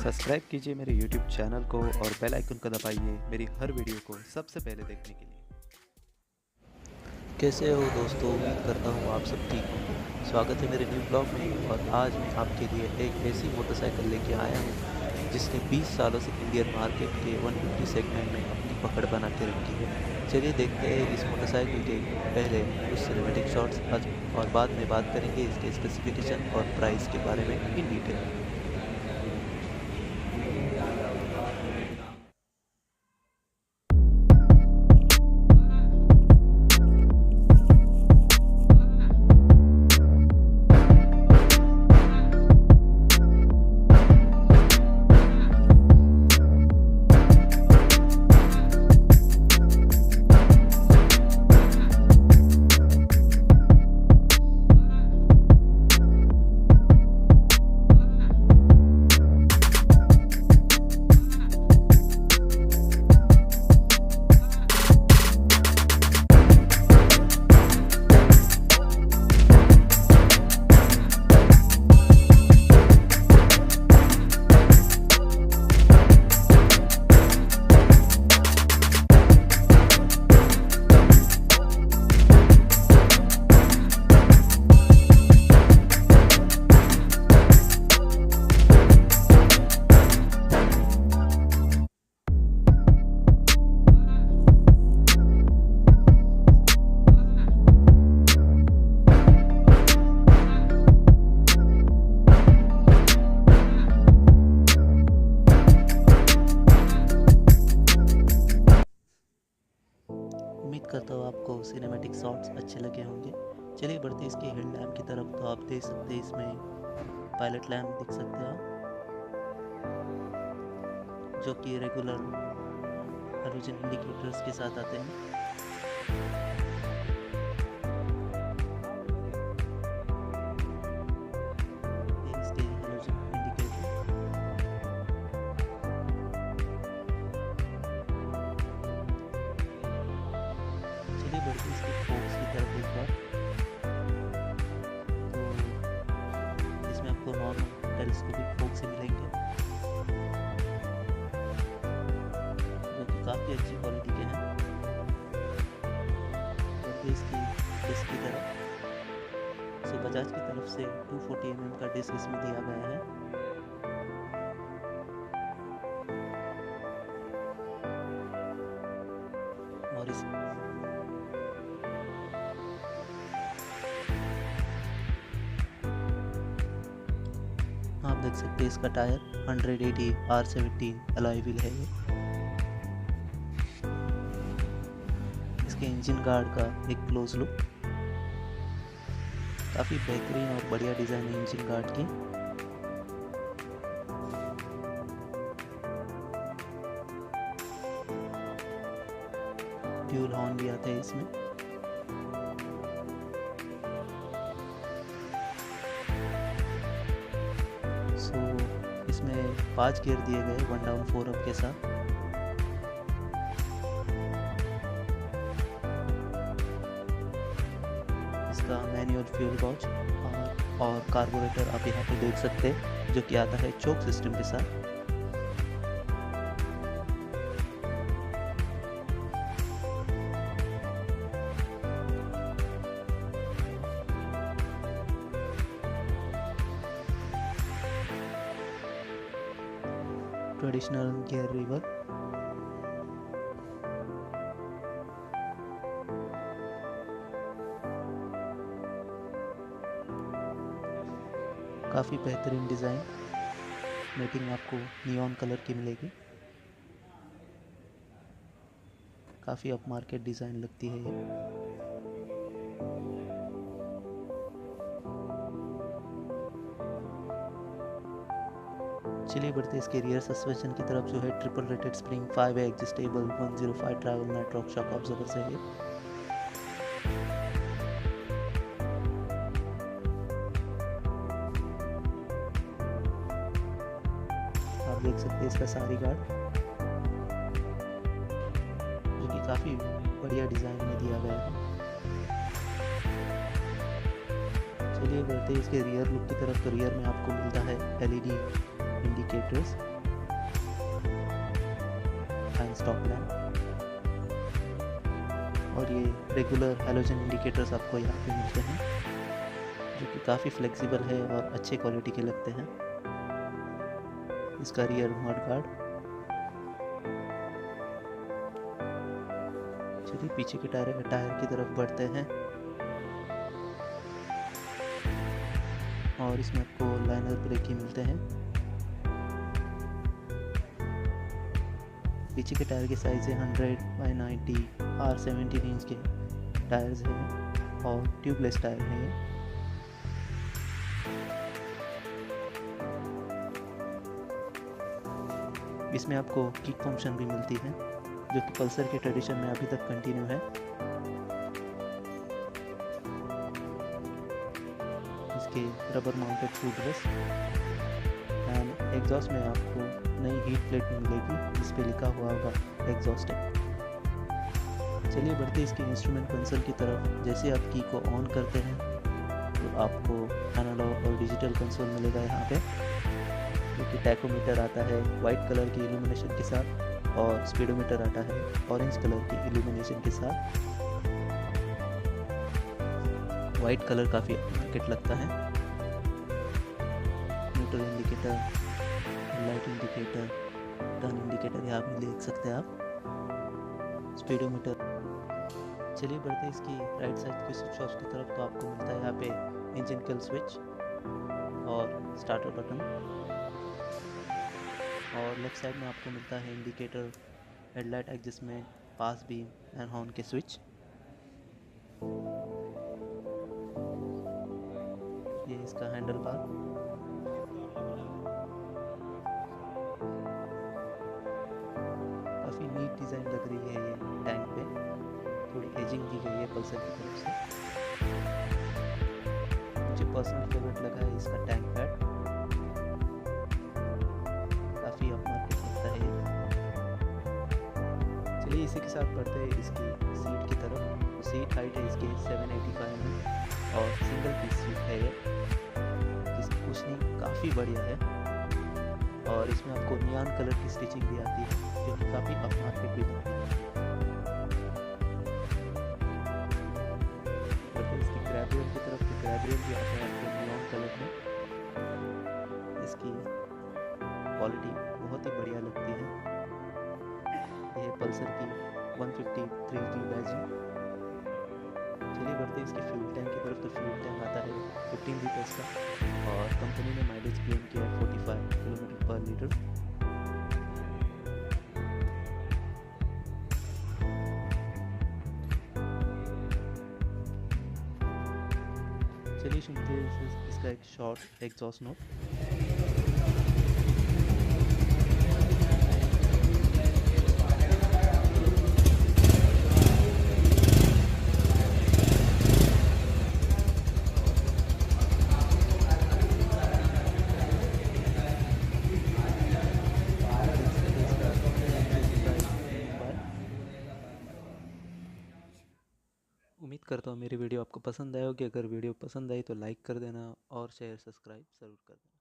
Subscribe कीजिए मेरे YouTube channel को और बेल आइकन को दबाइए मेरी हर वीडियो को सबसे पहले देखने के लिए। कैसे हो दोस्तों, उम्मीद करता हूँ आप सब ठीक होंगे। स्वागत है मेरे न्यू ब्लॉग में। और आज मैं आपके लिए एक ऐसी मोटरसाइकिल लेके आया हूँ जिसने 20 सालों से इंडियन मार्केट के 150 सेगमेंट में अपनी पकड़ बना के रखी है। चलिए देखते हैं इस मोटरसाइकिल के पहले कुछ सिनेमैटिक शॉट्स और बाद में बात करेंगे इसके स्पेसिफिकेशन और प्राइस के बारे में इन डिटेल। उम्मीद करता हूँ आपको सिनेमैटिक शॉट्स अच्छे लगे होंगे। चलिए बढ़ते इसके हेड लैम्प की तरफ। तो आप देख सकते हैं इसमें पायलट लैम्प देख सकते हैं आप, जो कि रेगुलर हैलोजन इंडिकेटर्स के साथ आते हैं। इसके हैलोजन इंडिकेटर बढ़ती इसके फोक्स की तरफ एक बार। तो इसमें आपको नॉर्मल टेलीस्कोपिक फोक्स से मिलेंगे जो कि काफ़ी अच्छी क्वालिटी के हैं। बढ़ती इसकी डिस्क की तरफ। सो बजाज की तरफ से 240 mm का डिस्क इसमें दिया गया है। और इस आप देख सकते हैं इसका टायर 180 R17 अलॉय व्हील है ये। इसके इंजन गार्ड का एक क्लोज लुक। काफ़ी बेहतरीन और बढ़िया डिज़ाइन है इंजन गार्ड की। ड्यूल हॉर्न भी आता है इसमें। इसमें 5 गियर दिए गए 1 डाउन 4 अप के साथ। इसका मैनुअल फ्यूल गॉज और कार्बोरेटर आप यहाँ पे देख सकते हैं, जो कि आता है चोक सिस्टम के साथ। Traditional gear lever. काफ़ी बेहतरीन डिज़ाइन। मेटिंग आपको नियॉन कलर की मिलेगी। काफ़ी अप मार्केट डिज़ाइन लगती है ये। चलिए बढ़ते इसके रियर सस्पेंशन की तरफ, जो है triple rated spring 5 adjustable 105 travel night rock shock observer से है। आप देख सकते हैं इसका सारी गार्ड, जो कि काफ़ी बढ़िया डिज़ाइन में दिया गया है। चलिए बढ़ते हैं इसके रियर लुक की तरफ। तो रियर में आपको मिलता है LED इंडिकेटर्स स्टॉप लैम्प, और ये रेगुलर हैलोजन इंडिकेटर्स आपको यहाँ पे मिलते हैं, जो कि काफ़ी फ्लेक्सिबल है और अच्छे क्वालिटी के लगते हैं। इसका रियर मड गार्ड। चलिए पीछे के टायर की तरफ बढ़ते हैं, और इसमें आपको लाइनर ब्रेक ही मिलते हैं। पीछे के टायर की साइज़ है 100/90 R17 इंच के टायर्स हैं और ट्यूबलेस टायर है ये। इसमें आपको किक फंक्शन भी मिलती है, जो कि पल्सर के ट्रेडिशन में अभी तक कंटिन्यू है। इसके rubber mounted foot rest and exhaust में आपको नई हीट प्लेट मिलेगी, जिस पे लिखा हुआ होगा एग्जॉस्ट है। चलिए बढ़ते इसके इंस्ट्रूमेंट कंसोल की तरफ। जैसे आप की को ऑन करते हैं तो आपको एनालॉग और डिजिटल कंसोल मिलेगा यहाँ पे, जो कि टैकोमीटर आता है वाइट कलर की इल्यूमिनेशन के साथ, और स्पीडोमीटर आता है ऑरेंज कलर की इल्यूमिनेशन के साथ। वाइट कलर काफ़ी मार्केट लगता है। Neutral indicator, light indicator, turn indicator यहाँ भी देख सकते हैं आप, स्पीडोमीटर। चलिए बढ़ते इसकी राइट साइड के स्विच ऑफ की तरफ। तो आपको मिलता है यहाँ पे इंजन किल स्विच और स्टार्टर बटन, और लेफ्ट साइड में आपको मिलता है indicator, headlight adjustment, pass beam and horn के स्विच। ये इसका हैंडल बार। काफ़ी नीट डिज़ाइन लग रही है ये टैंक पे, थोड़ी एजिंग दी गई है पल्सर की तरफ से। मुझे पर्सनल फेवरेट लगा है इसका टैंक पैड, काफ़ी अपमार्केट लगता है। चलिए इसी के साथ बढ़ते हैं इसकी सीट की तरफ। सीट हाइट है इसकी 785 mm और सिंगल पीस सीट है ये, जिसकी कुशनिंग काफ़ी बढ़िया है, और इसमें आपको नियॉन कलर की स्टिचिंग भी आती है, जो कि काफ़ी अपमार्केट भी बनती है। इसकी ग्रैबियल की तरफ, तो ग्रैबियल भी आता है आपको नियॉन कलर में। इसकी क्वालिटी बहुत ही बढ़िया लगती है। यह पल्सर की 153G बैजिंग। चलिए बढ़ते इसके फ्यूल टैंक की तरफ। तो फ्यूल टैंक आता है 15 लीटर्स का, और कंपनी ने माइलेज क्लेम किया है 45 किलोमीटर पर लीटर। चलिए सुनते हैं इसका एक शॉर्ट एग्जॉस्ट नोट। उम्मीद करता हूँ मेरी वीडियो आपको पसंद आई होगी। अगर वीडियो पसंद आई तो लाइक कर देना और शेयर सब्सक्राइब ज़रूर कर देना।